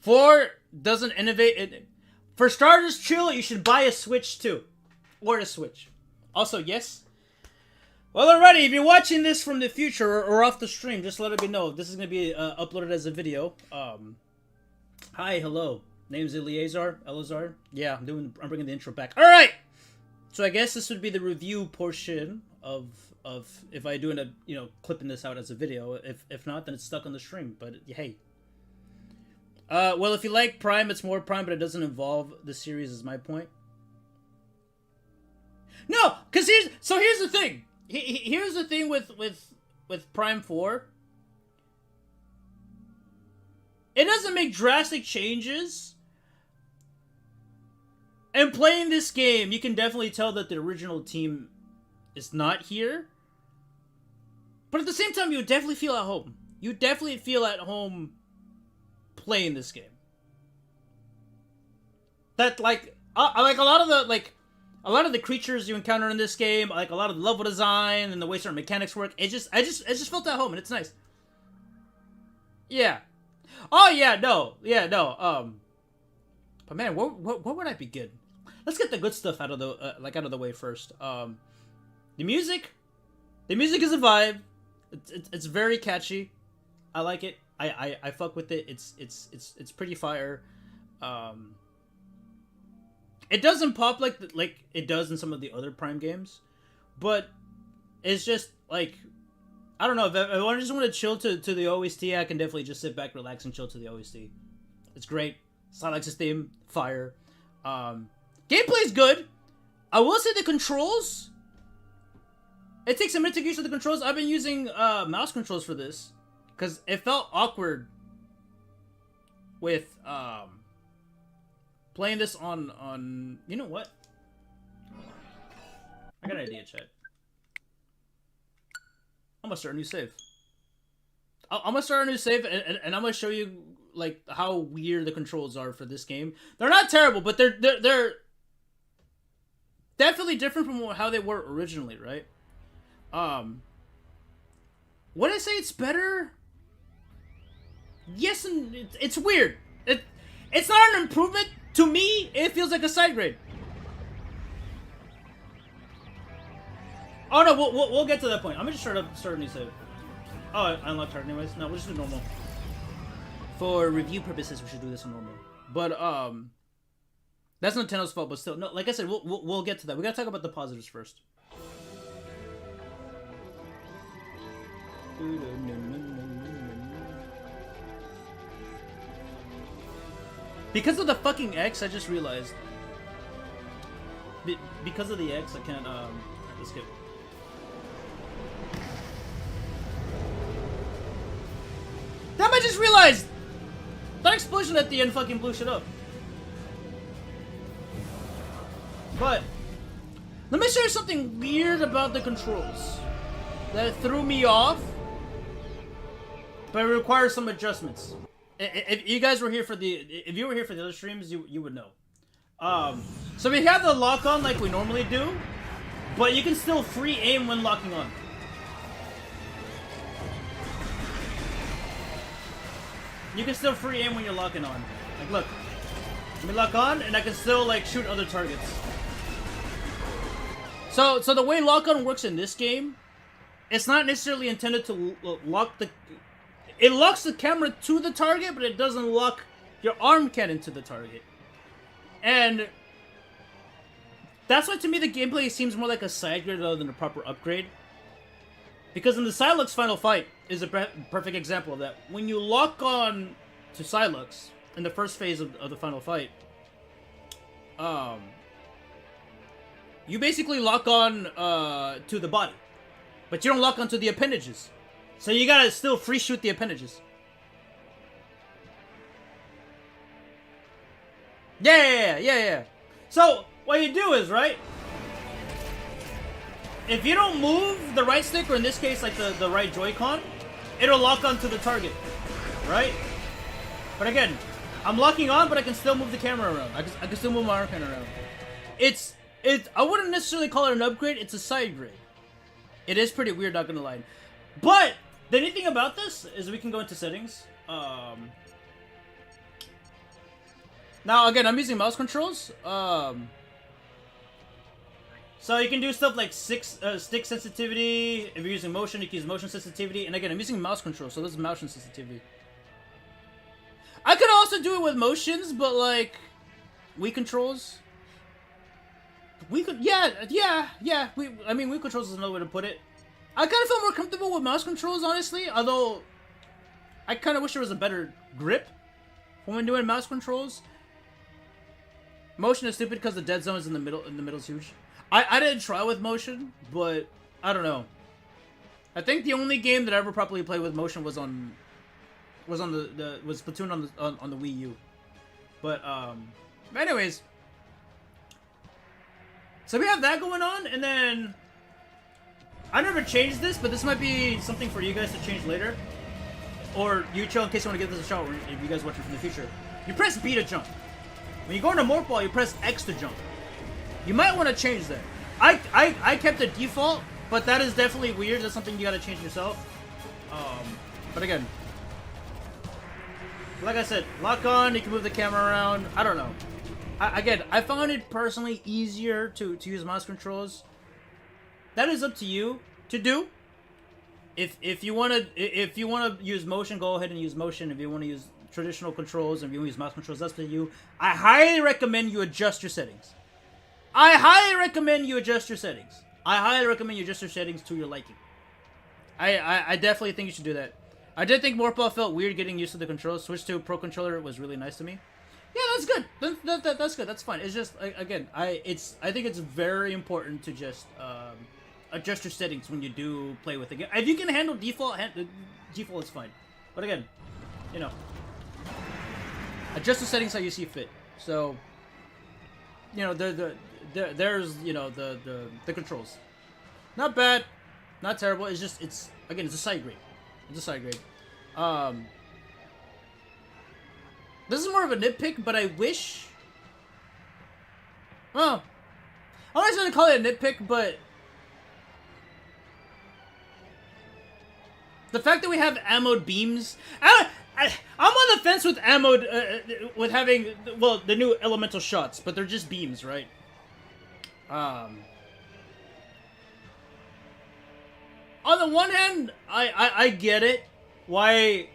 4 doesn't innovate. For starters, chill, you should buy a Switch too. Or a Switch. Also, yes. Well, alrighty, if you're watching this from the future or off the stream, just let me know. This is going to be uploaded as a video. Hi, hello. Name's Elazar. Yeah, I'm bringing the intro back. Alright! So I guess this would be the review portion of if I do end up, clipping this out as a video. If not, then it's stuck on the stream. But hey. Well, if you like Prime, it's more Prime, but it doesn't involve the series, is my point. No, because here's the thing. Here's the thing with Prime 4. It doesn't make drastic changes. And playing this game, you can definitely tell that the original team is not here. But at the same time, you would definitely feel at home. You definitely feel at home playing this game. That like a lot of the creatures you encounter in this game, like a lot of the level design and the way certain mechanics work, I just felt at home, and it's nice. Yeah. Oh yeah, no. But man, what would I begin? Let's get the good stuff out of the way first. The music is a vibe. It's very catchy. I like it. I fuck with it. It's pretty fire. It doesn't pop like it does in some of the other Prime games, but it's just like, I don't know, if I just want to chill to the OST, I can definitely just sit back, relax, and chill to the OST. It's great. Sonic theme, fire. Gameplay's good. I will say the controls, it takes a minute to get used to the controls. I've been using mouse controls for this because it felt awkward with playing this on you know what? I got an idea, chat. I'm gonna start a new save. I'm gonna start a new save, and I'm gonna show you like how weird the controls are for this game. They're not terrible, but they're definitely different from how they were originally, right? Would I say it's better? Yes, and it's weird. It's not an improvement. To me, it feels like a side grade. Oh no, we'll get to that point. I'm gonna just start a new save. Oh, I unlocked hard anyways. No, we'll just do normal. For review purposes, we should do this on normal. But that's Nintendo's fault. But still, no. Like I said, we'll get to that. We gotta talk about the positives first. Because of the fucking X, I just realized. Because of the X, I can't escape. Damn, I just realized! That explosion at the end fucking blew shit up. But, let me show you something weird about the controls that threw me off, but it requires some adjustments. If you guys were here for if you were here for the other streams, you would know. So we have the lock on like we normally do, but you can still free aim when locking on. You can still free aim when you're locking on. Like, look, let me lock on, and I can still like shoot other targets. So the way lock on works in this game, it's not necessarily intended to lock the. It locks the camera to the target, but it doesn't lock your arm cannon to the target. And that's why, to me, the gameplay seems more like a side grade rather than a proper upgrade. Because in the Psylocke final fight is a perfect example of that. When you lock on to Psylocke in the first phase of the final fight, you basically lock on to the body. But you don't lock onto the appendages. So you gotta still free shoot the appendages. Yeah. So, what you do is, right? If you don't move the right stick, or in this case, like the right Joy-Con, it'll lock onto the target, right? But again, I'm locking on, but I can still move the camera around. I can still move my arm cannon around. I wouldn't necessarily call it an upgrade, it's a side grade. It is pretty weird, not gonna lie. But the neat thing about this is we can go into settings. Now again, I'm using mouse controls. So you can do stuff like stick sensitivity. If you're using motion, you can use motion sensitivity. And again, I'm using mouse control, so this is motion sensitivity. I could also do it with motions, but like Wii controls. We could, yeah. I mean, Wii controls is another way to put it. I kind of feel more comfortable with mouse controls, honestly. Although, I kind of wish there was a better grip when doing mouse controls. Motion is stupid because the dead zone is in the middle. In the middle is huge. I didn't try with motion, but I don't know. I think the only game that I ever properly played with motion was Splatoon on the Wii U. But anyways, so we have that going on, and then I never changed this, but this might be something for you guys to change later, or you chill in case you want to give this a shot. Or if you guys watch it from the future, you press B to jump. When you go into Morph Ball, you press X to jump. You might want to change that. I kept the default, but that is definitely weird. That's something you gotta change yourself. But again, like I said, lock on, you can move the camera around. I don't know. Again, I found it personally easier to use mouse controls. That is up to you to do. If you wanna use motion, go ahead and use motion. If you want to use traditional controls and if you want to use mouse controls, that's up to you. I highly recommend you adjust your settings. I highly recommend you adjust your settings to your liking. I definitely think you should do that. I did think Morphle felt weird getting used to the controls. Switch to a Pro Controller was really nice to me. Yeah, that's good. That's good. That's fine. It's just, again, I think it's very important to just adjust your settings when you do play with the game. If you can handle default, default is fine. But again, you know, adjust the settings how you see fit. So, you know, there's, you know, the controls. Not bad, not terrible. It's just, it's a side grade. It's a side grade. This is more of a nitpick, but I wish. Well, I'm not going to call it a nitpick, but the fact that we have ammoed beams. I'm on the fence with ammoed, with having, well, the new elemental shots, but they're just beams, right? On the one hand, I get it, why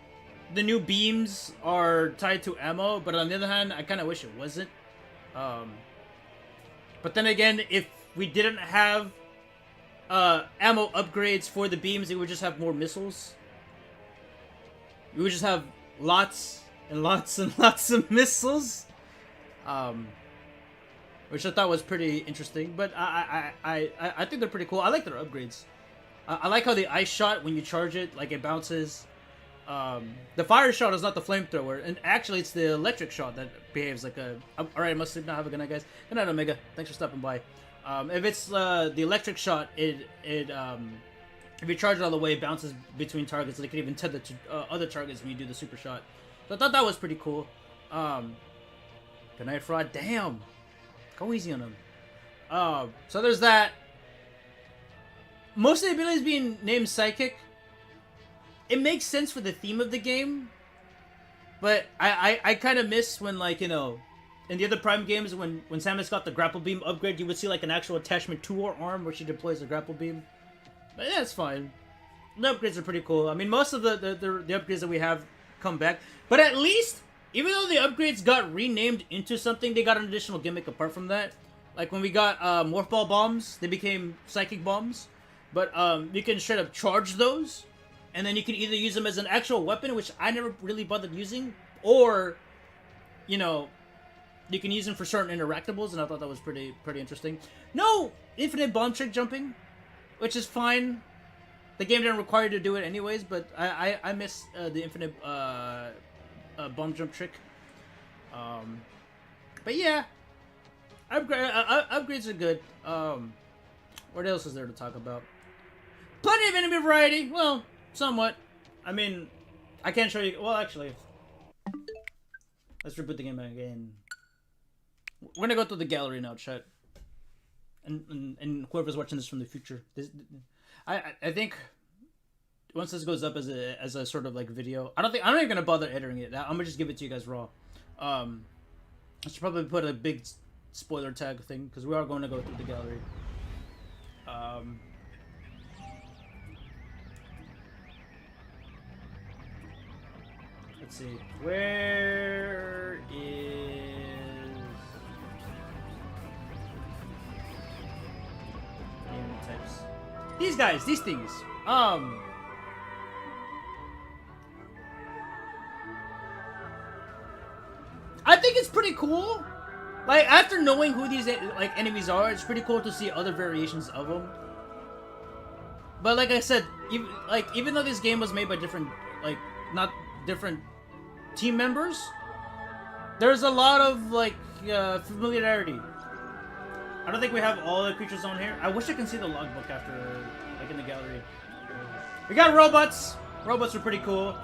the new beams are tied to ammo, but on the other hand, I kind of wish it wasn't. But then again, if we didn't have ammo upgrades for the beams, it would just have more missiles. We would just have lots and lots and lots of missiles. Which I thought was pretty interesting, but I think they're pretty cool. I like their upgrades. I like how the ice shot, when you charge it, like it bounces. The fire shot is not the flamethrower, and actually it's the electric shot that behaves like a... Alright, I must now have a good night, guys. Good night, Omega. Thanks for stopping by. If it's the electric shot, if you charge it all the way, it bounces between targets, and it can even tether to other targets when you do the super shot. So I thought that was pretty cool. Good night, Fraud. Damn! Go easy on him. So there's that. Most of the abilities being named Psychic. It makes sense for the theme of the game. But I kind of miss when, like, you know, in the other Prime games, when Samus got the grapple beam upgrade, you would see, like, an actual attachment to her arm where she deploys the grapple beam. But yeah, it's fine. The upgrades are pretty cool. I mean, most of the upgrades that we have come back. But at least, even though the upgrades got renamed into something, they got an additional gimmick apart from that. Like when we got Morph Ball bombs, they became Psychic bombs. But you can straight up charge those. And then you can either use them as an actual weapon, which I never really bothered using. Or, you know, you can use them for certain interactables. And I thought that was pretty interesting. No infinite bomb trick jumping, which is fine. The game didn't require you to do it anyways, but I miss the infinite bomb jump trick. But yeah, upgrades are good. What else is there to talk about? Plenty of enemy variety. Well, somewhat. I mean, I can't show you. Well, actually, let's reboot the game again. We're gonna go through the gallery now, chat. And whoever's watching this from the future, I think once this goes up as a sort of like video, I'm not even gonna bother editing it. I'm gonna just give it to you guys raw. I should probably put a big spoiler tag thing because we are going to go through the gallery. Let's see. Where is game types? These guys, these things. I think it's pretty cool. Like, after knowing who these like enemies are, it's pretty cool to see other variations of them. But like I said, even though this game was made by different, like, not different team members, there's a lot of like familiarity. I don't think we have all the creatures on here. I wish I can see the logbook after, like, in the gallery. We got robots. Robots are pretty cool.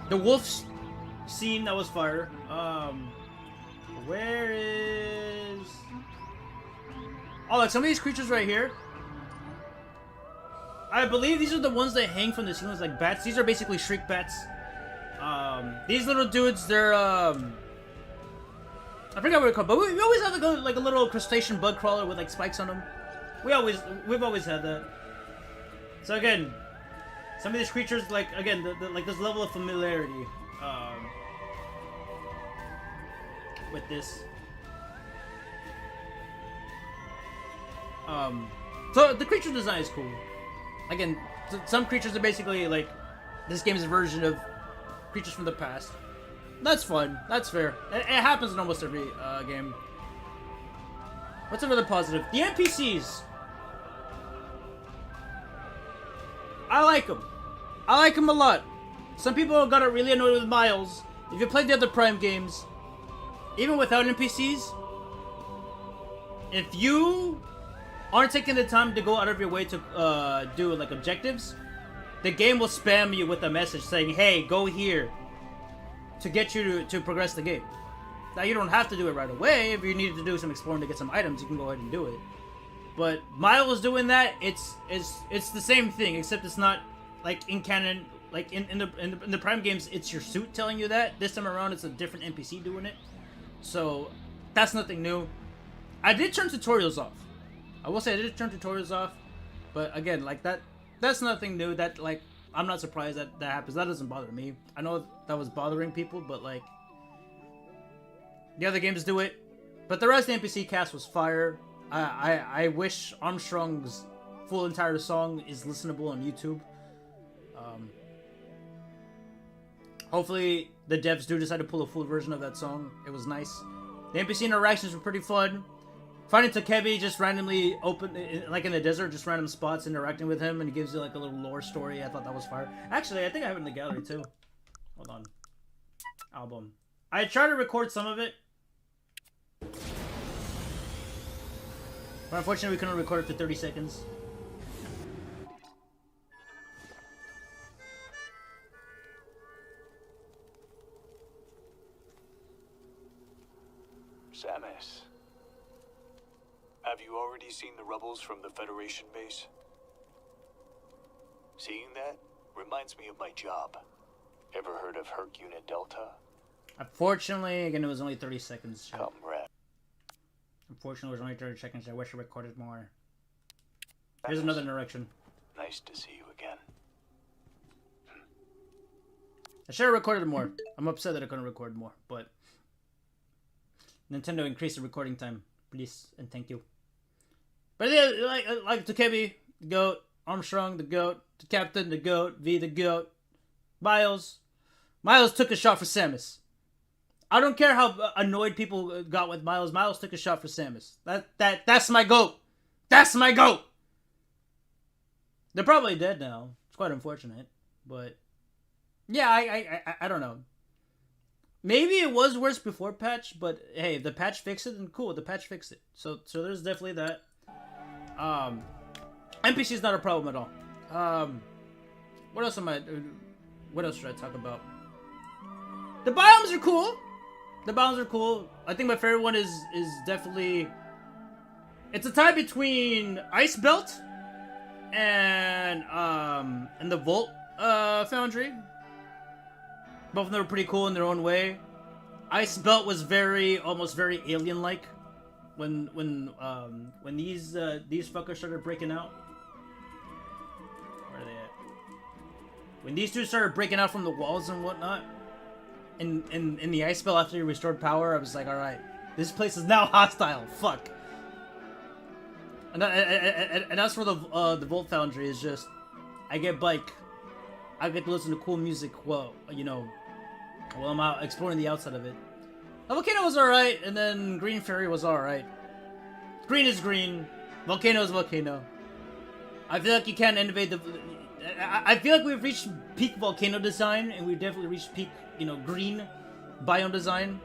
The wolf scene, that was fire. Where is... Oh, like some of these creatures right here. I believe these are the ones that hang from the ceilings like bats. These are basically shriek bats. These little dudes, they're I forgot what they're called, but we always have like a little crustacean bug crawler with like spikes on them. We've always had that. So again, some of these creatures, like, again, like this level of familiarity with this. So the creature design is cool. Again, some creatures are basically like this game's version of creatures from the past. That's fun. That's fair. It happens in almost every game. What's another positive? The NPCs. I like them. I like them a lot. Some people got really annoyed with Miles. If you played the other Prime games, even without NPCs, if you aren't taking the time to go out of your way to do like objectives, the game will spam you with a message saying, "Hey, go here," to get you to progress the game. Now you don't have to do it right away. If you need to do some exploring to get some items, you can go ahead and do it. But Miles doing that, it's the same thing, except it's not like in canon. Like in the Prime games, it's your suit telling you that. This time around, it's a different NPC doing it. So that's nothing new. I did turn tutorials off. I will say I did turn tutorials off, but again, like that's nothing new. That, like, I'm not surprised that happens. That doesn't bother me. I know that was bothering people, but like the other games do it. But the rest of the NPC cast was fire. I wish Armstrong's full entire song is listenable on YouTube. Hopefully the devs do decide to pull a full version of that song. It was nice. The NPC interactions were pretty fun. Finding Takebi just randomly like in the desert, just random spots, interacting with him, and he gives you like a little lore story. I thought that was fire. Actually, I think I have it in the gallery too. Hold on. Album. I tried to record some of it, but unfortunately we couldn't record it for 30 seconds. Samus, have you already seen the rebels from the Federation base? Seeing that reminds me of my job. Ever heard of Herc Unit Delta? Unfortunately, again, it was only 30 seconds. Comrade. Unfortunately, it was only 30 seconds. I wish I recorded more. Here's another direction. Nice to see you again. I should have recorded more. I'm upset that I couldn't record more, but Nintendo increased the recording time, please, and thank you. But yeah, like Takebi, the GOAT, Armstrong, the GOAT, the Captain, the GOAT, V, the GOAT, Miles. Miles took a shot for Samus. I don't care how annoyed people got with Miles. Miles took a shot for Samus. That's my GOAT. That's my GOAT. They're probably dead now. It's quite unfortunate, but yeah, I don't know. Maybe it was worse before patch, but hey, if the patch fixed it, then cool. The patch fixed it. So there's definitely that. NPC is not a problem at all. What else should I talk about? The biomes are cool. The biomes are cool. I think my favorite one is definitely, it's a tie between Ice Belt and the Vault Foundry. Both of them were pretty cool in their own way. Ice Belt was almost very alien-like when these fuckers started breaking out. Where are they at? When these two started breaking out from the walls and whatnot, in the Ice Belt after you restored power, I was like, all right, this place is now hostile. Fuck. And as for the Volt Foundry, is just I get to listen to cool music while I'm out exploring the outside of it. The Volcano was alright, and then Green Fairy was alright. Green is green, Volcano is volcano. I feel like you can't innovate I feel like we've reached peak volcano design, and we've definitely reached peak, green biome design.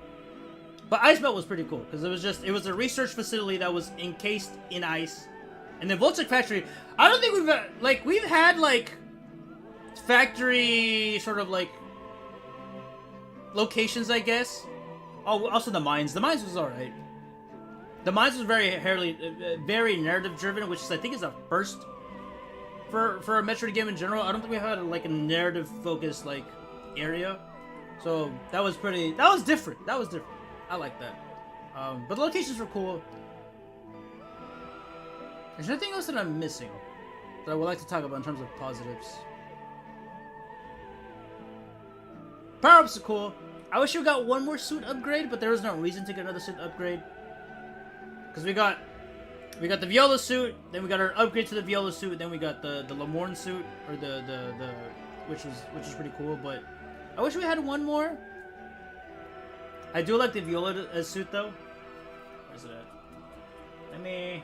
But Ice Belt was pretty cool, because it was a research facility that was encased in ice. And the Voltec Factory, I don't think we've had factory sort of locations, I guess. Oh, also the mines. The mines was alright. The mines was very narrative driven, which I think is a first for a Metroid game in general. I don't think we had a narrative focused area. So that was different. I like that. But the locations were cool. Is there anything else that I'm missing that I would like to talk about in terms of positives? Power-ups are cool. I wish we got one more suit upgrade, but there was no reason to get another suit upgrade. Because we got the Viola suit, then we got our upgrade to the Viola suit, then we got the Lamorne suit, or which was pretty cool. But I wish we had one more. I do like the Viola suit though. Where's it at?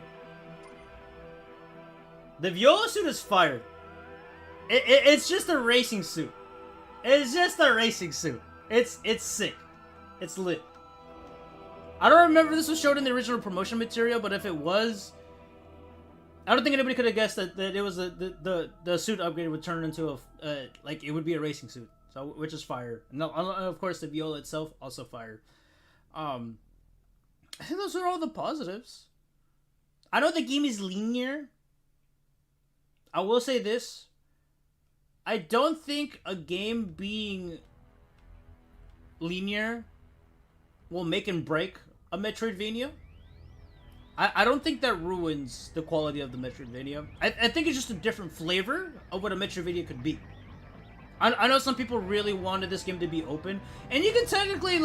The Viola suit is fire. It's just a racing suit. It's just a racing suit. It's sick. It's lit. I don't remember if this was showed in the original promotion material, but if it was, I don't think anybody could have guessed that it was the suit upgrade would turn into it would be a racing suit. So, which is fire. And of course the Viola itself also fire. I think those are all the positives. I know the game is linear. I will say this. I don't think a game being linear will make and break a Metroidvania. I don't think that ruins the quality of the Metroidvania. I think it's just a different flavor of what a Metroidvania could be. I know some people really wanted this game to be open, and you can technically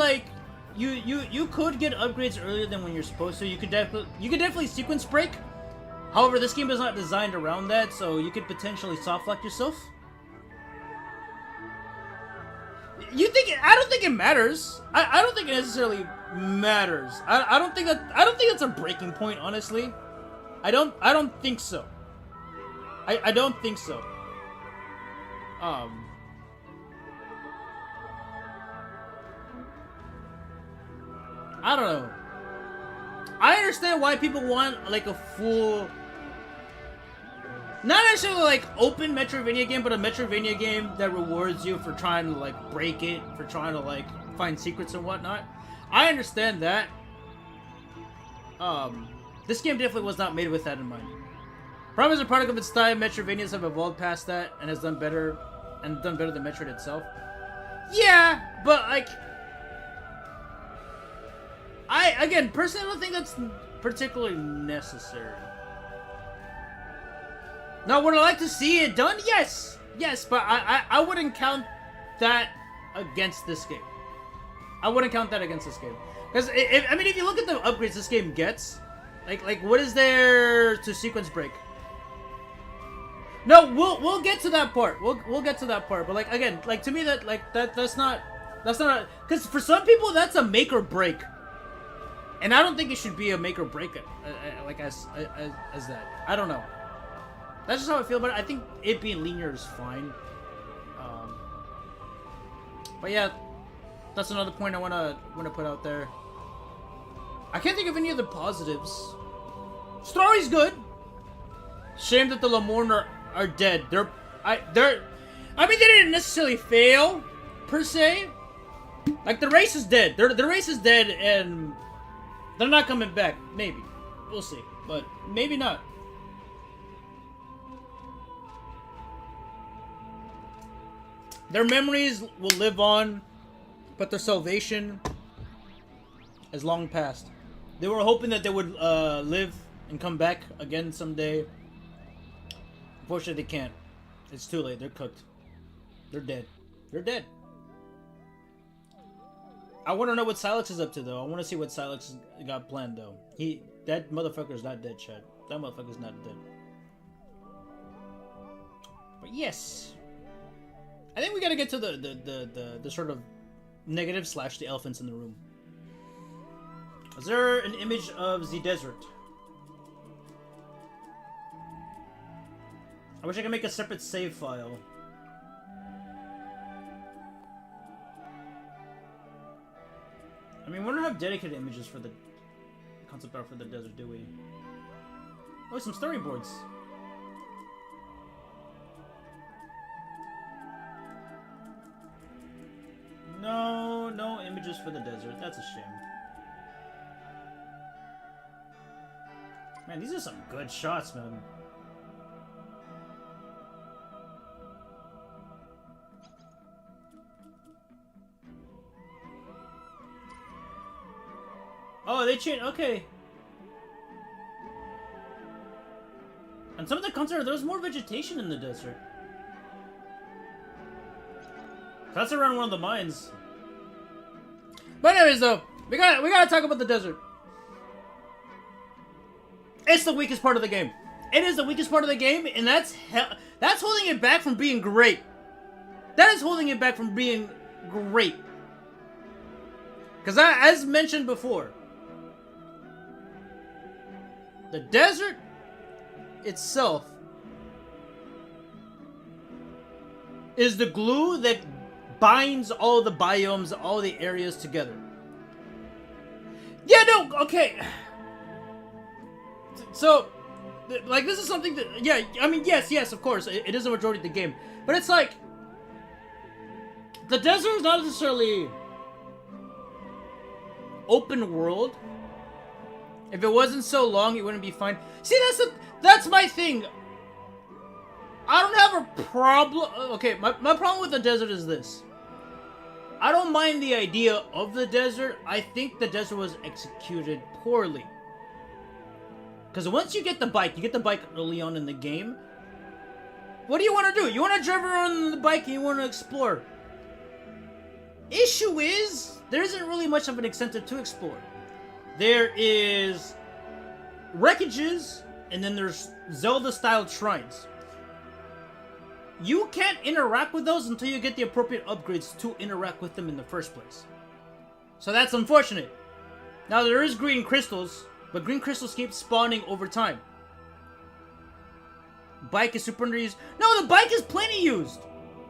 you could get upgrades earlier than when you're supposed to. You could definitely sequence break. However, this game is not designed around that, so you could potentially soft lock yourself. I don't think it matters. I don't think it necessarily matters. I don't think that's a breaking point, honestly. I don't think so. I don't think so. I don't know. I understand why people want a full, not necessarily open Metroidvania game, but a Metroidvania game that rewards you for trying to break it, for trying to find secrets and whatnot. I understand that. This game definitely was not made with that in mind. Probably as a product of its time, Metroidvanias have evolved past that and has done better than Metroid itself. Yeah, but again, personally, I don't think that's particularly necessary. Now, would I like to see it done? Yes, but I wouldn't count that against this game. I wouldn't count that against this game, because if you look at the upgrades this game gets, what is there to sequence break? No, we'll get to that part. We'll get to that part. But again, to me that's not because for some people that's a make or break. And I don't think it should be a make or break as that. I don't know. That's just how I feel about it. I think it being linear is fine. But yeah, that's another point I wanna put out there. I can't think of any other positives. Story's good. Shame that the Lamorne are dead. I mean, they didn't necessarily fail per se. The race is dead. The race is dead, and they're not coming back. Maybe. We'll see. But maybe not. Their memories will live on, but their salvation is long past. They were hoping that they would live and come back again someday. Unfortunately, they can't. It's too late. They're cooked. They're dead. They're dead. I want to know what Silex is up to, though. I want to see what Silex got planned, though. That motherfucker's not dead, Chad. That motherfucker's not dead. But yes, I think we gotta get to the sort of negative / the elephants in the room. Is there an image of the desert? I wish I could make a separate save file. I mean, we don't have dedicated images for the concept art for the desert, do we? Oh, some storyboards. No images for the desert. That's a shame. Man, these are some good shots, man. Oh, they changed. Okay. And some of the concept art, there's more vegetation in the desert. That's around one of the mines. But anyways, though, we gotta talk about the desert. It's the weakest part of the game. It is the weakest part of the game, and that's holding it back from being great. That is holding it back from being great. Because as mentioned before, the desert itself is the glue that binds all the biomes, all the areas together. Yeah, no, okay. So, like, this is something that, yeah, I mean, yes, of course, it is a majority of the game. But it's like, the desert is not necessarily open world. If it wasn't so long, it wouldn't be fine. See, that's my thing. I don't have a problem. Okay, my problem with the desert is this. I don't mind the idea of the desert. I think the desert was executed poorly. Because once you get the bike early on in the game. What do you want to do? You want to drive around on the bike and you want to explore. Issue is, there isn't really much of an incentive to explore. There is wreckages, and then there's Zelda-style shrines. You can't interact with those until you get the appropriate upgrades to interact with them in the first place. So that's unfortunate. Now there is green crystals, but green crystals keep spawning over time. Bike is super underused. No, the bike is plenty used.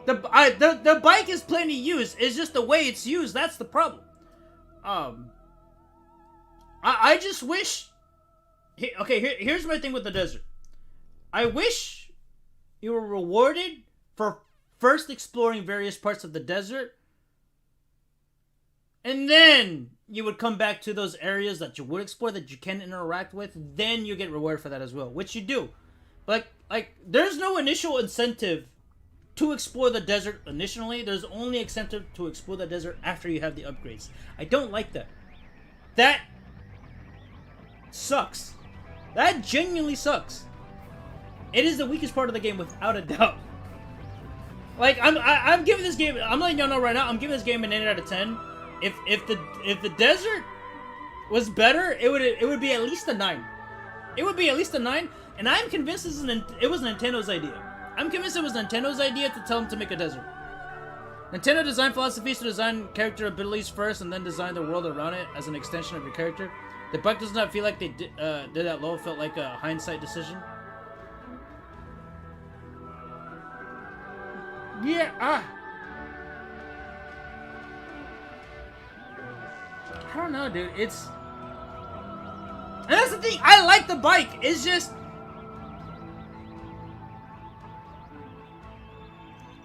The bike is plenty used. It's just the way it's used. That's the problem. I just wish... Okay, here's my thing with the desert. I wish you were rewarded for first exploring various parts of the desert, and then you would come back to those areas that you would explore, that you can interact with. Then you get rewarded for that as well, which you do. But, like, there's no initial incentive to explore the desert initially. There's only incentive to explore the desert after you have the upgrades. I don't like that. That sucks. That genuinely sucks. It is the weakest part of the game without a doubt. Like, I'm giving this game, I'm letting y'all know right now, I'm giving this game an 8 out of 10. If the desert was better, it would be at least a 9. It would be at least a 9, and I'm convinced it was Nintendo's idea. I'm convinced it was Nintendo's idea to tell them to make a desert. Nintendo design philosophy is to design character abilities first and then design the world around it as an extension of your character. The bug does not feel like they did that low. It felt like a hindsight decision. Yeah, I don't know, dude. And that's the thing. I like the bike. It's just...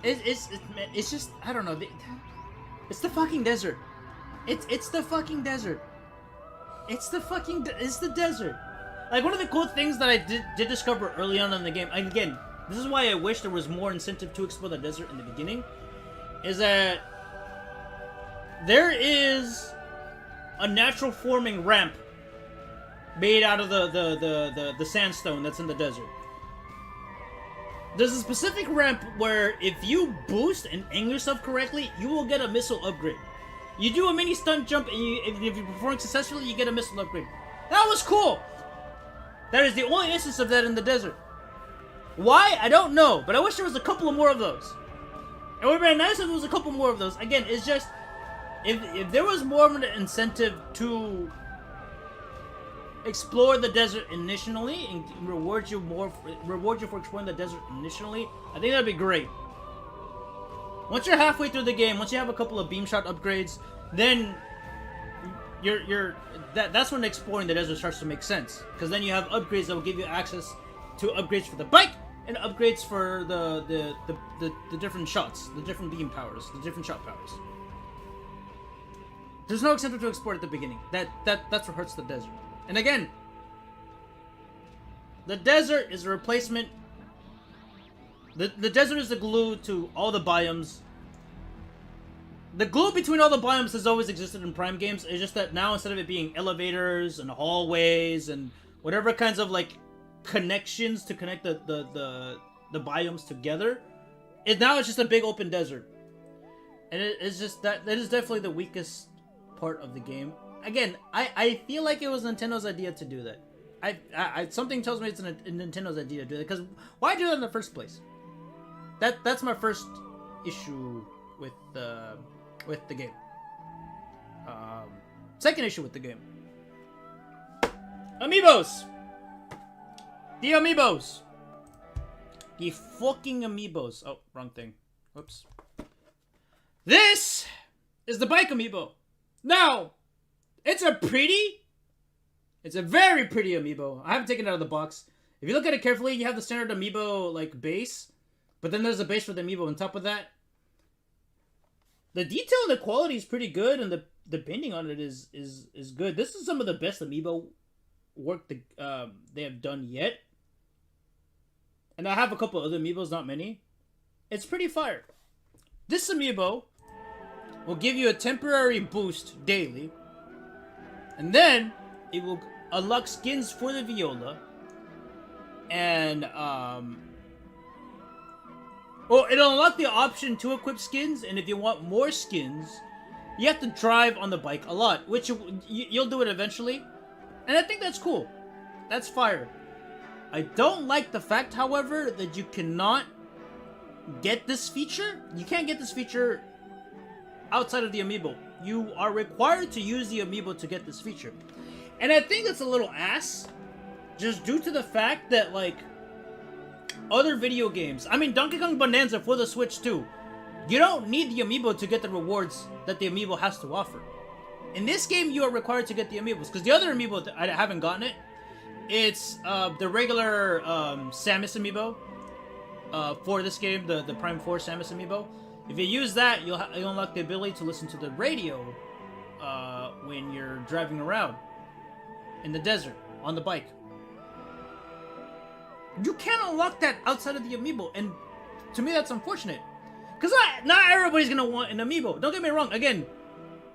It's just... I don't know. It's the fucking desert. It's the fucking desert. It's the desert. Like, one of the cool things that I did discover early on in the game, and again, this is why I wish there was more incentive to explore the desert in the beginning, is that there is a natural forming ramp made out of the sandstone that's in the desert. There's a specific ramp where if you boost and aim yourself correctly, you will get a missile upgrade. You do a mini stunt jump, and if you perform successfully, you get a missile upgrade. That was cool! That is the only instance of that in the desert. Why? I don't know, but I wish there was a couple of more of those. It would have been nice if there was a couple more of those. Again, it's just, if there was more of an incentive to explore the desert initially and reward you for exploring the desert initially, I think that'd be great. Once you're halfway through the game, once you have a couple of beam shot upgrades, then that's when exploring the desert starts to make sense, because then you have upgrades that will give you access to upgrades for the bike and upgrades for the different shots, the different beam powers, the different shot powers. There's no incentive to explore at the beginning. That's what hurts the desert. And again, the desert is a replacement. The desert is the glue to all the biomes. The glue between all the biomes has always existed in Prime games. It's just that now, instead of it being elevators and hallways and whatever kinds of like connections to connect the biomes together, it's just a big open desert. And it's just that is definitely the weakest part of the game. Again, I feel like it was Nintendo's idea to do that. Something tells me it's Nintendo's idea to do that, because why do that in the first place? That's my first issue with the game. Second issue with the game. Amiibos! The Amiibos! The fucking Amiibos. Oh, wrong thing. Whoops. This is the bike Amiibo. Now, it's a very pretty Amiibo. I haven't taken it out of the box. If you look at it carefully, you have the standard Amiibo like base, but then there's a base for the Amiibo on top of that. The detail and the quality is pretty good, and the painting on it is good. This is some of the best Amiibo work they have done yet. And I have a couple other Amiibos, not many. It's pretty fire. This Amiibo will give you a temporary boost daily, and then it will unlock skins for the Viola, and it'll unlock the option to equip skins, and if you want more skins, you have to drive on the bike a lot, which you'll do it eventually, and I think that's cool. That's fire. I don't like the fact, however, that you cannot get this feature. You can't get this feature outside of the Amiibo. You are required to use the Amiibo to get this feature. And I think it's a little ass, just due to the fact that, like, other video games, I mean, Donkey Kong Bonanza for the Switch too, you don't need the Amiibo to get the rewards that the Amiibo has to offer. In this game, you are required to get the Amiibos, because the other Amiibo, I haven't gotten it. It's the regular Samus Amiibo for this game, the Prime 4 Samus Amiibo. If you use that, you'll unlock the ability to listen to the radio when you're driving around in the desert on the bike. You can't unlock that outside of the Amiibo, and to me that's unfortunate. Because not everybody's gonna want an Amiibo. Don't get me wrong. Again,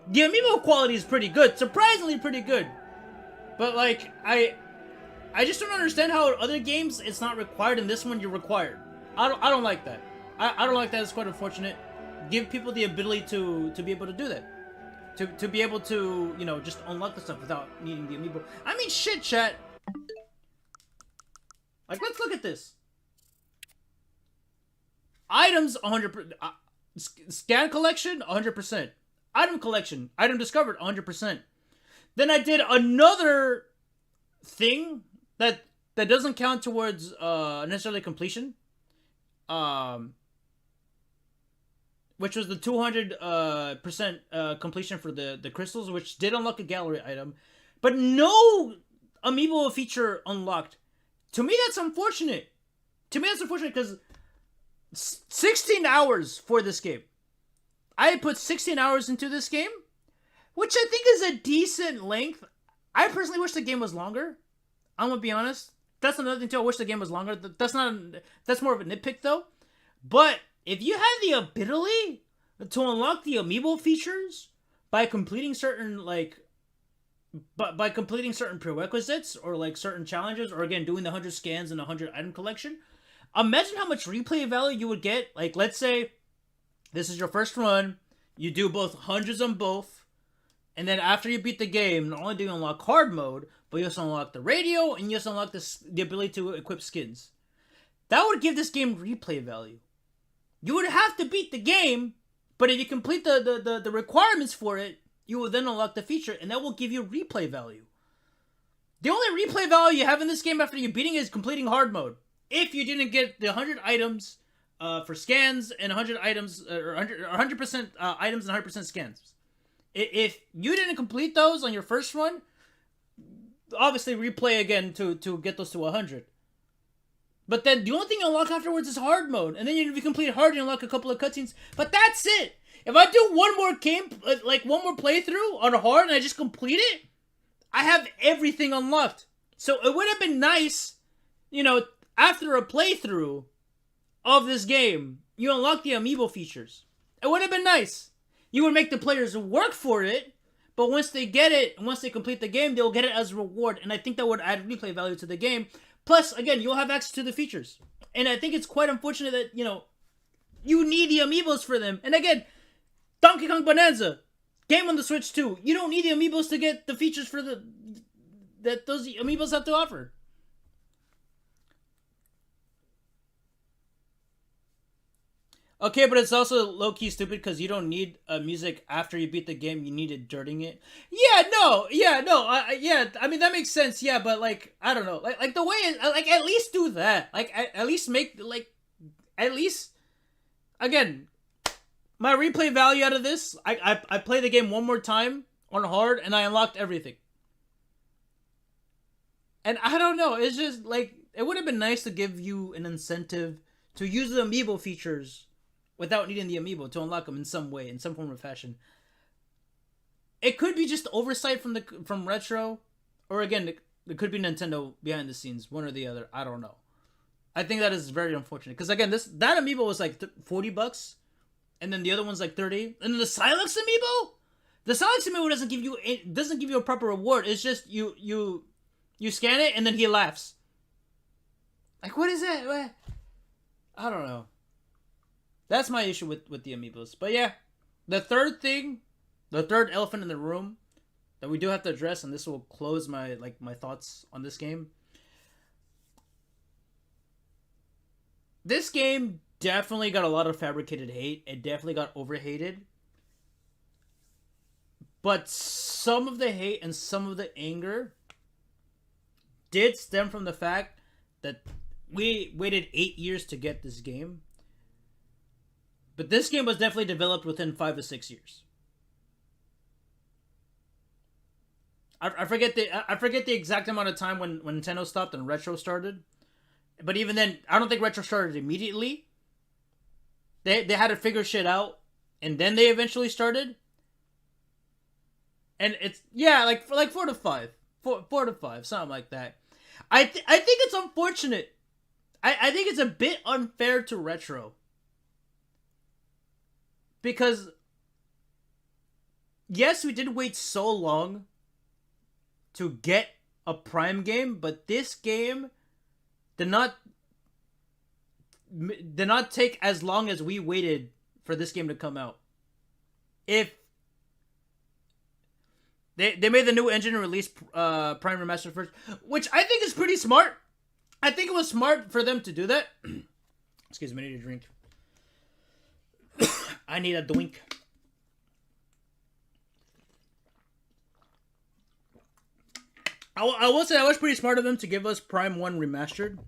the Amiibo quality is pretty good, surprisingly pretty good. But like, I just don't understand how in other games it's not required, and this one you're required. I don't like that. I don't like that. It's quite unfortunate. Give people the ability to be able to do that. To be able to, you know, just unlock the stuff without needing the Amiibo. I mean, shit, chat. Like, let's look at this. Items, 100%. Scan collection, 100%. Item collection, item discovered, 100%. Then I did another thing that doesn't count towards necessarily completion. Which was the 200% completion for the crystals, which did unlock a gallery item, but no Amiibo feature unlocked. To me, that's unfortunate. Because 16 hours for this game. I put 16 hours into this game, which I think is a decent length. I personally wish the game was longer. I'm gonna be honest. That's another thing too. I wish the game was longer. That's more of a nitpick though. But if you have the ability to unlock the amiibo features by completing certain by completing certain prerequisites or like certain challenges, or again doing the 100 scans and the 100 item collection. Imagine how much replay value you would get. Like, let's say this is your first run, you do both hundreds on both, and then after you beat the game, not only do you unlock hard mode, but you also unlock the radio and you also unlock the ability to equip skins. That would give this game replay value. You would have to beat the game, but if you complete the requirements for it, you will then unlock the feature, and that will give you replay value. The only replay value you have in this game after you beating it is completing hard mode. If you didn't get the 100 items for scans and 100 items, or 100% items and 100% scans. If you didn't complete those on your first run, obviously replay again to get those to 100. But then the only thing you unlock afterwards is hard mode. And then if you complete hard, you unlock a couple of cutscenes. But that's it. If I do one more game, like one more playthrough on hard and I just complete it, I have everything unlocked. So it would have been nice, after a playthrough of this game, you unlock the amiibo features. It would have been nice. You would make the players work for it, but once they get it, once they complete the game, they'll get it as a reward. And I think that would add replay value to the game. Plus, again, you'll have access to the features. And I think it's quite unfortunate that, you need the amiibos for them. And again, Donkey Kong Bonanza, game on the Switch too. You don't need the amiibos to get the features that those amiibos have to offer. Okay, but it's also low-key stupid because you don't need music after you beat the game. You need it during it. I mean, that makes sense. Yeah, but I don't know. Like the way at least do that. At least make at least again, my replay value out of this. I play the game one more time on hard and I unlocked everything. And I don't know. It's just it would have been nice to give you an incentive to use the amiibo features without needing the amiibo to unlock them in some way, in some form or fashion. It could be just oversight from Retro, or again, it could be Nintendo behind the scenes, one or the other. I don't know. I think that is very unfortunate because again, that amiibo was like $40, and then the other one's like 30, and then the Silex amiibo doesn't give you a proper reward. It's just you scan it and then he laughs. Like, what is that? I don't know. That's my issue with the amiibos. But yeah, the third elephant in the room that we do have to address, and this will close my thoughts on this game. This game definitely got a lot of fabricated hate. It definitely got overhated. But some of the hate and some of the anger did stem from the fact that we waited 8 years to get this game. But this game was definitely developed within 5 to 6 years. I forget the exact amount of time when Nintendo stopped and Retro started. But even then, I don't think Retro started immediately. They had to figure shit out, and then they eventually started. And it's 4 to 5, 4 to 5, something like that. I think it's unfortunate. I think it's a bit unfair to Retro. Because, yes, we did wait so long to get a Prime game, but this game did not take as long as we waited for this game to come out. If they made the new engine and released Prime Remastered first, which I think is pretty smart. I think it was smart for them to do that. Excuse me, I need a drink. I need a doink. I will say that was pretty smart of them to give us Prime 1 Remastered.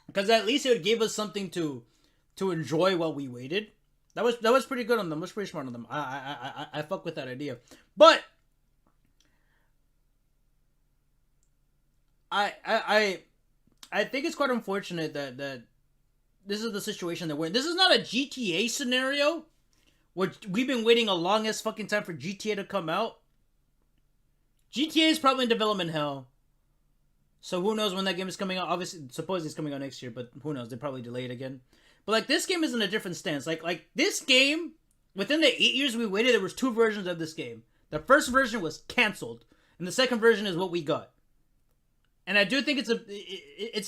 Because at least it gave us something to enjoy while we waited. That was pretty good on them. That was pretty smart on them. I fuck with that idea. But I think it's quite unfortunate that this is the situation that we're in. This is not a GTA scenario, which we've been waiting a long ass fucking time for GTA to come out. GTA is probably in development hell. So who knows when that game is coming out? Obviously, supposedly it's coming out next year, but who knows? They probably delay it again. But this game is in a different stance. Like this game within the 8 years we waited, there was 2 versions of this game. The first version was canceled, and the second version is what we got. And I do think it's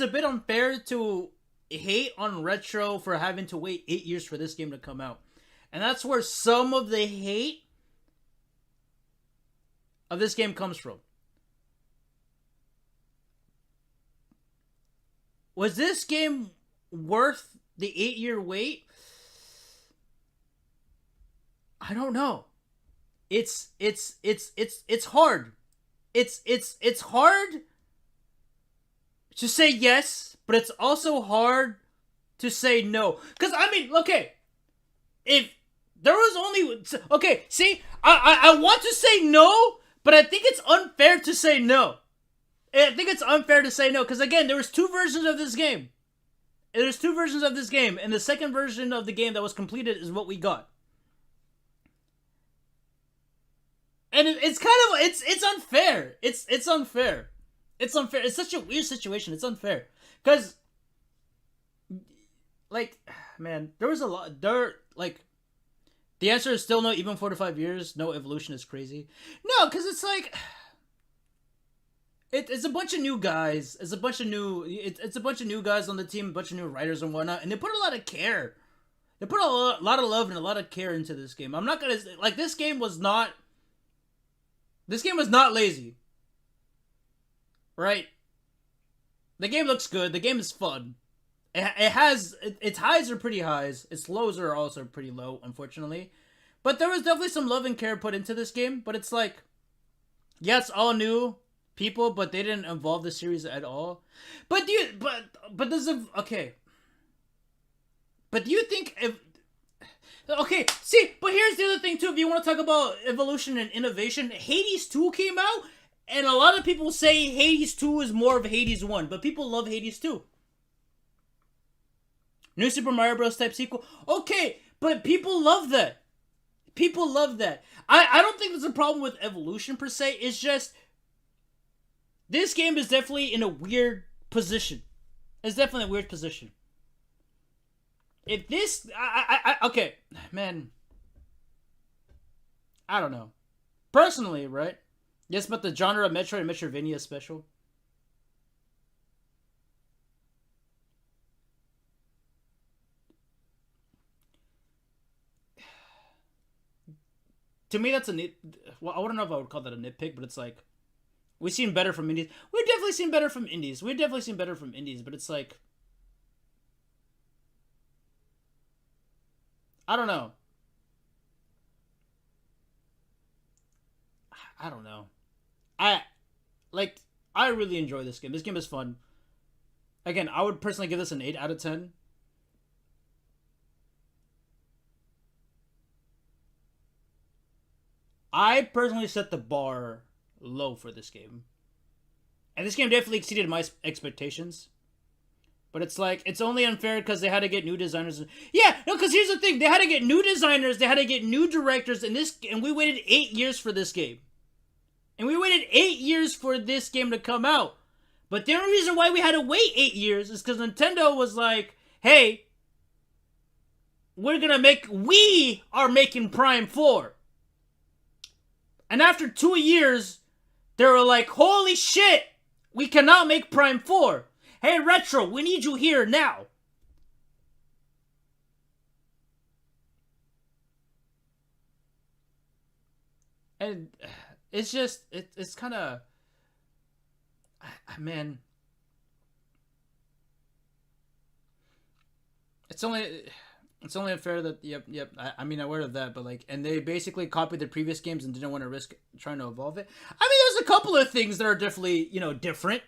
a bit unfair to hate on Retro for having to wait 8 years for this game to come out. And that's where some of the hate of this game comes from. Was this game worth the 8-year wait? I don't know. It's hard. It's hard to say yes, but it's also hard to say no. Because, I mean, okay, if there was only... Okay, see, I want to say no, but I think it's unfair to say no. I think it's unfair to say no, because, again, there was 2 versions of this game. There's 2 versions of this game, and the second version of the game that was completed is what we got. And it's kind of... It's unfair. It's unfair. It's unfair. It's such a weird situation. It's unfair. Because, like, man, there was a lot... like, the answer is still no, even 4 to 5 years. No, evolution is crazy. No, because it's like... It's a bunch of new guys. It's a bunch of new guys on the team, a bunch of new writers and whatnot, and they put a lot of care. They put a lot of love and a lot of care into this game. I'm not gonna... Like, this game was not lazy. Right? The game looks good. The game is fun. It has... Its highs are pretty highs. Its lows are also pretty low, unfortunately. But there was definitely some love and care put into this game. But it's like... Yeah, it's all new people, but they didn't involve the series at all. But do you... But does it... Okay. But do you think... Okay, see, but here's the other thing, too. If you want to talk about evolution and innovation, Hades 2 came out, and a lot of people say Hades 2 is more of Hades 1, but people love Hades 2. New Super Mario Bros. Type sequel. Okay, but people love that. People love that. I don't think there's a problem with evolution, per se. It's just... This game is definitely in a weird position. It's definitely a weird position. If this... okay, man. I don't know. Personally, right? Yes, but the genre of Metroid and Metroidvania is special. To me, that's a nit... Well, I don't know if I would call that a nitpick, but it's like... We've seen better from indies. We've definitely seen better from indies. But it's like... I don't know. I don't know. I really enjoy this game. This game is fun. Again, I would personally give this an 8 out of 10. I personally set the bar low for this game. And this game definitely exceeded my expectations. But it's like, it's only unfair because they had to get new designers. Yeah, no, because here's the thing. They had to get new designers. They had to get new directors. And we waited 8 years for this game. And we waited 8 years for this game to come out. But the only reason why we had to wait 8 years is because Nintendo was like, hey, we are making Prime 4. And after 2 years, they were like, holy shit, we cannot make Prime 4. Hey, Retro, we need you here now. And it's just, it's kind of, man. It's only unfair that, yep. I mean, I'm aware of that, but like, and they basically copied the previous games and didn't want to risk trying to evolve it. I mean, there's a couple of things that are definitely, different.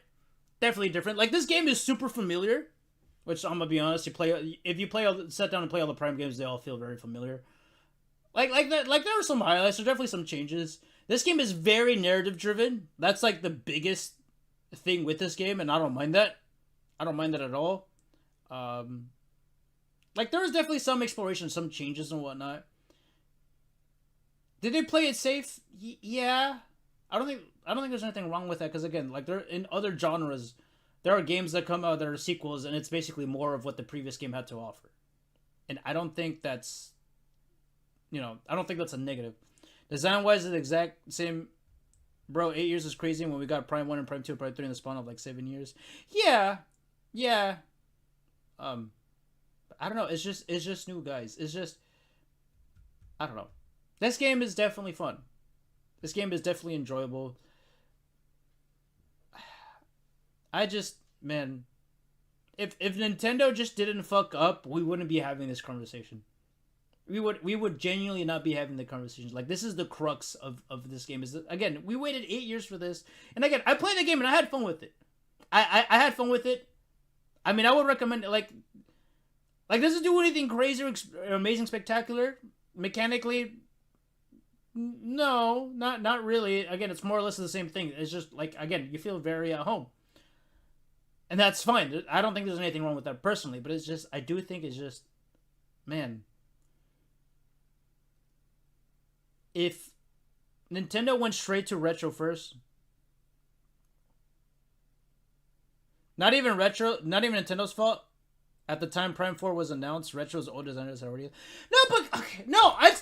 Definitely different. Like, this game is super familiar, which I'm gonna be honest. Sit down and play all the Prime games, they all feel very familiar. Like that. Like, there were some highlights. There's definitely some changes. This game is very narrative driven. That's like the biggest thing with this game, and I don't mind that. I don't mind that at all. Like, there was definitely some exploration, some changes and whatnot. Did they play it safe? Yeah. I don't think there's anything wrong with that, because again, like, there in other genres, there are games that come out that are sequels, and it's basically more of what the previous game had to offer. And I don't think that's you know, I don't think that's a negative. Design wise, it's the exact same. Bro, 8 years is crazy when we got Prime 1 and Prime 2 and Prime 3 in the spawn of like 7 years. Yeah. Yeah. I don't know. It's just new, guys. It's just, I don't know. This game is definitely fun. This game is definitely enjoyable. I just, man, if Nintendo just didn't fuck up, we wouldn't be having this conversation. We would genuinely not be having the conversations. Like, this is the crux of this game. Is that, again, we waited 8 years for this, and again, I played the game and I had fun with it. I had fun with it. I mean, I would recommend it. Like does it do anything crazy or amazing, spectacular mechanically? No, not really. Again, it's more or less the same thing. It's just like, again, you feel very at home, and that's fine. I don't think there's anything wrong with that personally, but it's just, I do think it's just, man. If Nintendo went straight to retro first, not even Nintendo's fault. At the time Prime 4 was announced, Retro's old designers had already... No, but... Okay, no. It's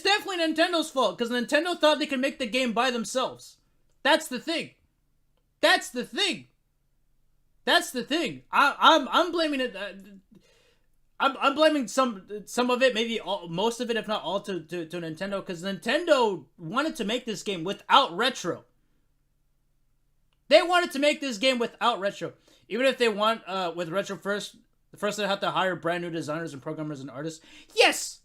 definitely Nintendo's fault, because Nintendo thought they could make the game by themselves. That's the thing. I'm blaming it... I'm blaming some of it, maybe most of it, if not all, to Nintendo, because Nintendo wanted to make this game without Retro. They wanted to make this game without Retro. Even if they want with Retro first they have to hire brand new designers and programmers and artists. Yes,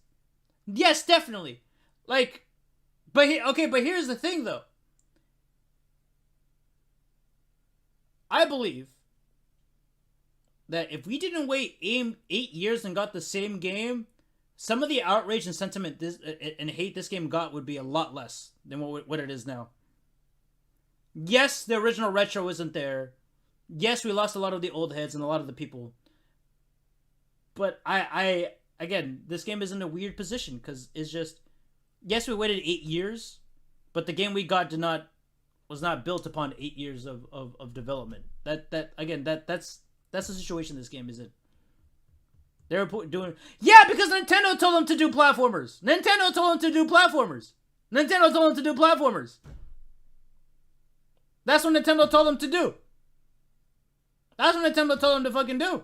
definitely. Like, but here's the thing though. I believe that if we didn't wait 8 years and got the same game, some of the outrage and sentiment and hate this game got would be a lot less than what it is now. Yes, the original Retro isn't there. Yes, we lost a lot of the old heads and a lot of the people. But I again, this game is in a weird position because it's just, yes, we waited 8 years, but the game we got was not built upon 8 years of development. That's the situation this game is in. They were doing... Yeah, because Nintendo told them to do platformers. Nintendo told them to do platformers. That's what Nintendo told them to do. That's what Nintendo told them to fucking do.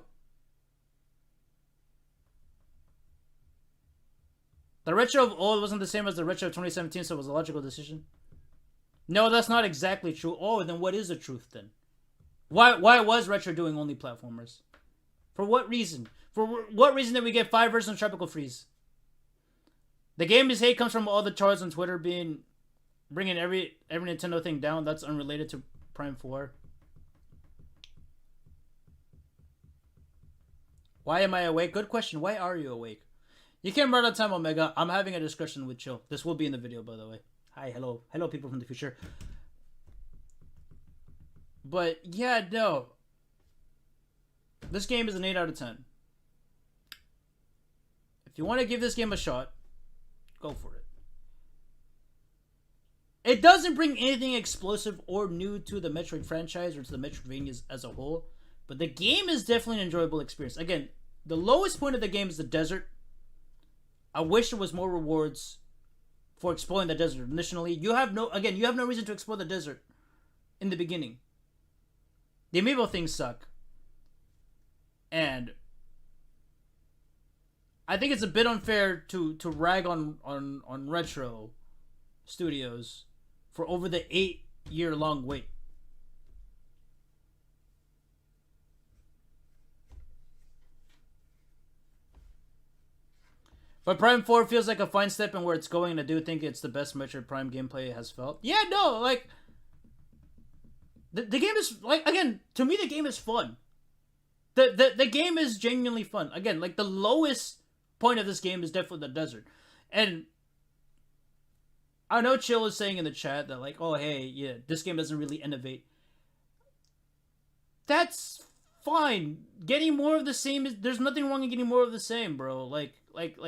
The Retro of old wasn't the same as the Retro of 2017, so it was a logical decision. No, that's not exactly true. Oh, then what is the truth then? Why was Retro doing only platformers? For what reason? For what reason did we get 5 versions of Tropical Freeze? The game's hate comes from all the charts on Twitter bringing every Nintendo thing down. That's unrelated to Prime 4. Why am I awake? Good question. Why are you awake? You came right on time, Omega. I'm having a discussion with Chill. This will be in the video, by the way. Hi, hello people from the future. But yeah, no. This game is an 8 out of 10. If you want to give this game a shot, go for it. It doesn't bring anything explosive or new to the Metroid franchise or to the Metroidvanias as a whole, but the game is definitely an enjoyable experience. Again, the lowest point of the game is the desert. I wish there was more rewards for exploring the desert initially. You have no reason to explore the desert in the beginning. The Amiibo things suck. And I think it's a bit unfair to rag on Retro Studios for over the 8-year-long wait. But Prime 4 feels like a fine step in where it's going, and I do think it's the best Metroid Prime gameplay it has felt. Yeah, no, like... The game is, like, again, to me the game is fun. The game is genuinely fun. Again, like, the lowest point of this game is definitely the desert. And I know Chill is saying in the chat that, like, oh, hey, yeah, this game doesn't really innovate. That's fine. Getting more of the same is... There's nothing wrong in getting more of the same, bro. Like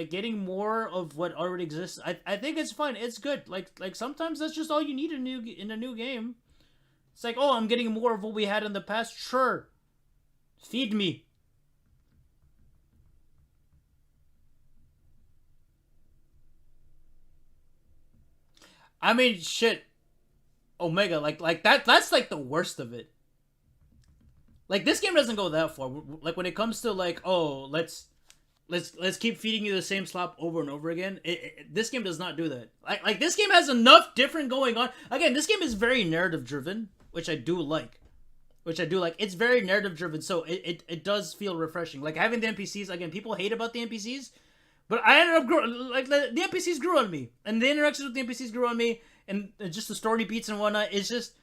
getting more of what already exists. I think it's fine. It's good. Like sometimes that's just all you need in a new game. It's like, oh, I'm getting more of what we had in the past. Sure. Feed me. I mean, shit. Omega, like that's like the worst of it. Like this game doesn't go that far. Like when it comes to like, oh, let's keep feeding you the same slop over and over again. This game does not do that. Like this game has enough different going on. Again, this game is very narrative driven, which I do like. It's very narrative driven, so it does feel refreshing. Like having the NPCs again. People hate about the NPCs, but I ended up the NPCs grew on me, and the interactions with the NPCs grew on me, and just the story beats and whatnot. It's just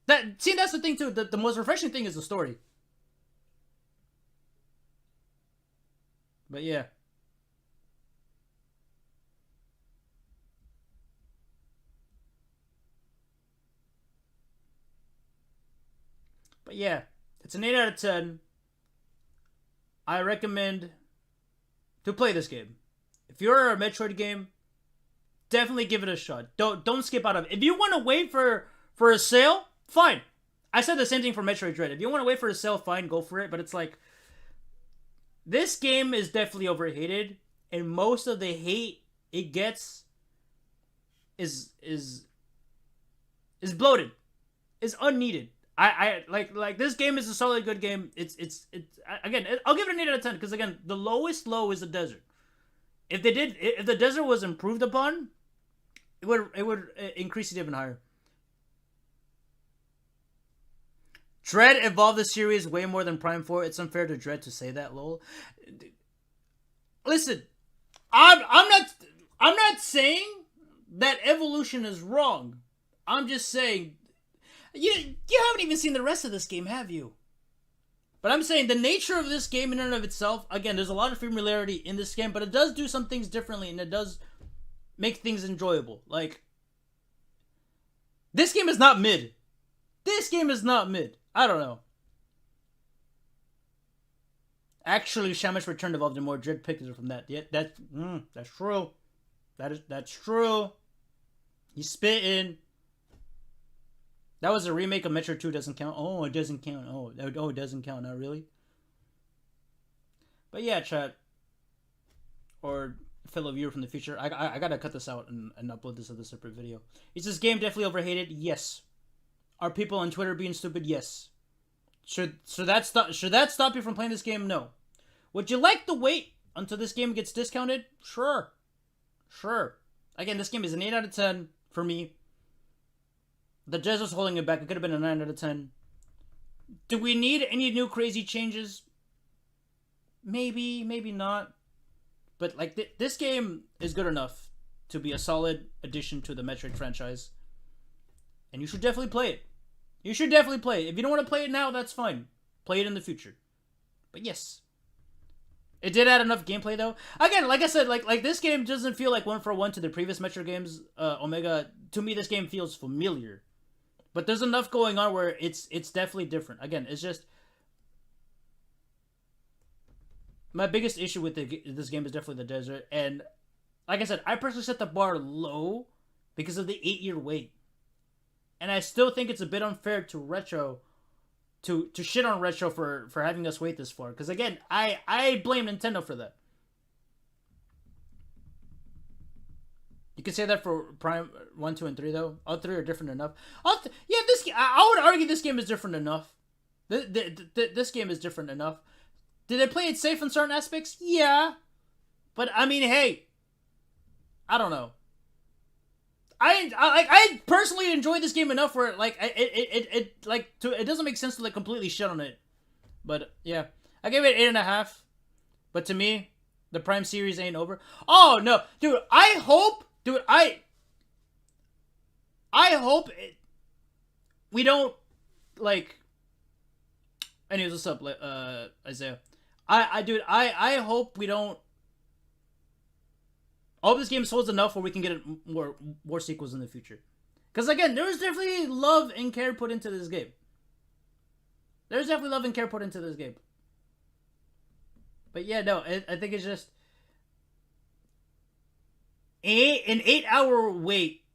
that. See, that's the thing too. The most refreshing thing is the story. But yeah. But yeah, it's an 8 out of 10. I recommend to play this game. If you're a Metroid game, definitely give it a shot. Don't skip out of it. If you want to wait for a sale, fine. I said the same thing for Metroid Dread. If you want to wait for a sale, fine, go for it. But it's like this game is definitely overhated, and most of the hate it gets is bloated, is unneeded. I like this game is a solid good game. It's again, I'll give it an 8 out of 10 because again, the lowest low is the desert. If the desert was improved upon, it would increase it even higher. Dread evolved the series way more than Prime 4. It's unfair to Dread to say that, lol. Listen, I'm not saying that evolution is wrong. I'm just saying you haven't even seen the rest of this game, have you? But I'm saying the nature of this game in and of itself, again, there's a lot of familiarity in this game, but it does do some things differently, and it does make things enjoyable. Like, this game is not mid. This game is not mid. I don't know. Actually, Shamash Return evolved in more Dread pictures from that. Yeah, that's true. That's true. He's spitting. That was a remake of Metro 2. Doesn't count. Oh, it doesn't count. Oh, it doesn't count. Not really. But yeah, chat. Or fellow viewer from the future. I gotta cut this out and upload this as a separate video. Is this game definitely overhated? Yes. Are people on Twitter being stupid? Yes. Should that stop you from playing this game? No. Would you like to wait until this game gets discounted? Sure. Again, this game is an 8 out of 10 for me. The Desert's holding it back. It could have been a 9 out of 10. Do we need any new crazy changes? Maybe, maybe not. But like this game is good enough to be a solid addition to the Metroid franchise. And you should definitely play it. You should definitely play it. If you don't want to play it now, that's fine. Play it in the future. But yes. It did add enough gameplay though. Again, like I said, like this game doesn't feel like one for one to the previous Metro games. Omega, to me this game feels familiar. But there's enough going on where it's definitely different. Again, it's just my biggest issue with this game is definitely the desert. And like I said, I personally set the bar low because of the 8-year wait. And I still think it's a bit unfair to Retro to shit on Retro for having us wait this far. Because again, I blame Nintendo for that. You could say that for Prime 1, 2, and 3 though. All 3 are different enough. Yeah, I would argue this game is different enough. This game is different enough. Did they play it safe in certain aspects? Yeah. But I mean, hey, I don't know. I personally enjoy this game enough where like it doesn't make sense to like completely shit on it. But yeah, I gave it 8.5. But to me, the Prime series ain't over. Oh no, dude! I hope we don't like. Anyways, what's up, Isaiah? I hope we don't. I hope this game holds enough where we can get more sequels in the future. Because again, there's definitely love and care put into this game. There's definitely love and care put into this game. But yeah, no, I think it's just an 8-hour wait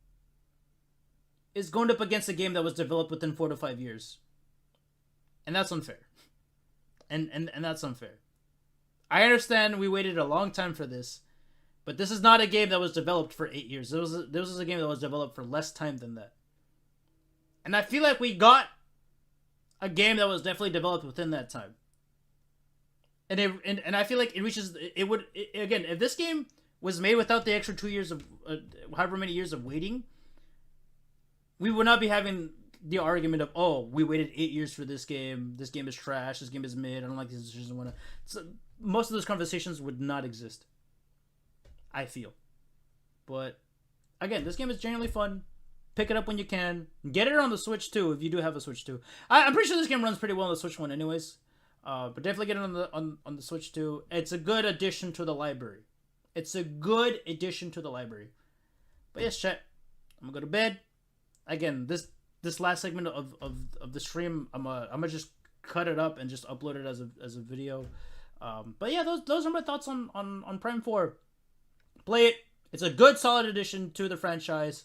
is going up against a game that was developed within 4 to 5 years. And that's unfair. And that's unfair. I understand we waited a long time for this. But this is not a game that was developed for 8 years. This was a game that was developed for less time than that. And I feel like we got a game that was definitely developed within that time. And I feel like it reaches... Again, if this game was made without the extra 2 years of... however many years of waiting, we would not be having the argument of, oh, we waited 8 years for this game. This game is trash. This game is mid. I don't like these decisions. So most of those conversations would not exist. I feel. But, again, this game is genuinely fun. Pick it up when you can. Get it on the Switch, too, if you do have a Switch, too. I'm pretty sure this game runs pretty well on the Switch one anyways. But definitely get it on the Switch, too. It's a good addition to the library. It's a good addition to the library. But yes, chat. I'm gonna go to bed. Again, this last segment of the stream, I'm gonna just cut it up and just upload it as a video. But yeah, those are my thoughts on Prime 4. Play it. It's a good, solid addition to the franchise.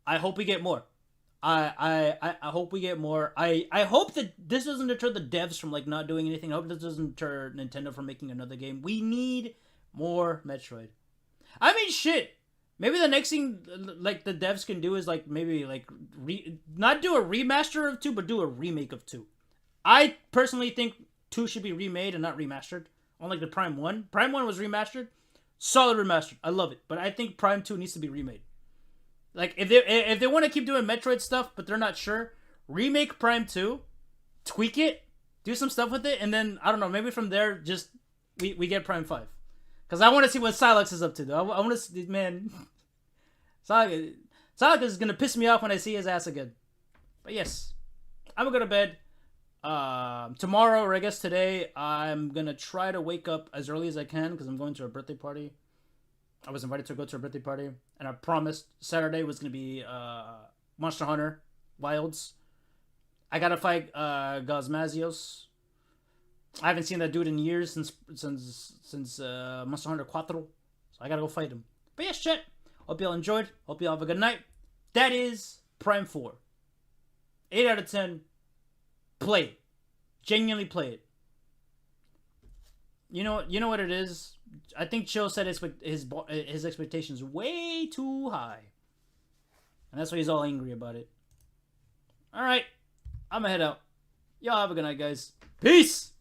I hope we get more. I hope we get more. I hope that this doesn't deter the devs from like not doing anything. I hope this doesn't deter Nintendo from making another game. We need more Metroid. I mean, shit. Maybe the next thing like the devs can do is like maybe like not do a remaster of 2, but do a remake of 2. I personally think 2 should be remade and not remastered. Unlike the Prime 1. Prime 1 was remastered. Solid remastered. I love it. But I think Prime 2 needs to be remade. Like, if they want to keep doing Metroid stuff, but they're not sure, remake Prime 2, tweak it, do some stuff with it, and then, I don't know, maybe from there, just, we get Prime 5. Because I want to see what Silex is up to, though. I want to see, man, Silex is going to piss me off when I see his ass again. But yes, I'm going to go to bed. Tomorrow, or I guess today, I'm going to try to wake up as early as I can, because I'm going to a birthday party. I was invited to go to a birthday party, and I promised Saturday was going to be Monster Hunter Wilds. I gotta fight Gazmazios. I haven't seen that dude in years since Monster Hunter Quattro, so I gotta go fight him. But yes, chat. Hope y'all enjoyed. Hope y'all have a good night. That is Prime 4. 8 out of 10. Play it. Genuinely play it. You know what it is? I think Chill set his expectations way too high. And that's why he's all angry about it. Alright. I'm gonna head out. Y'all have a good night, guys. Peace!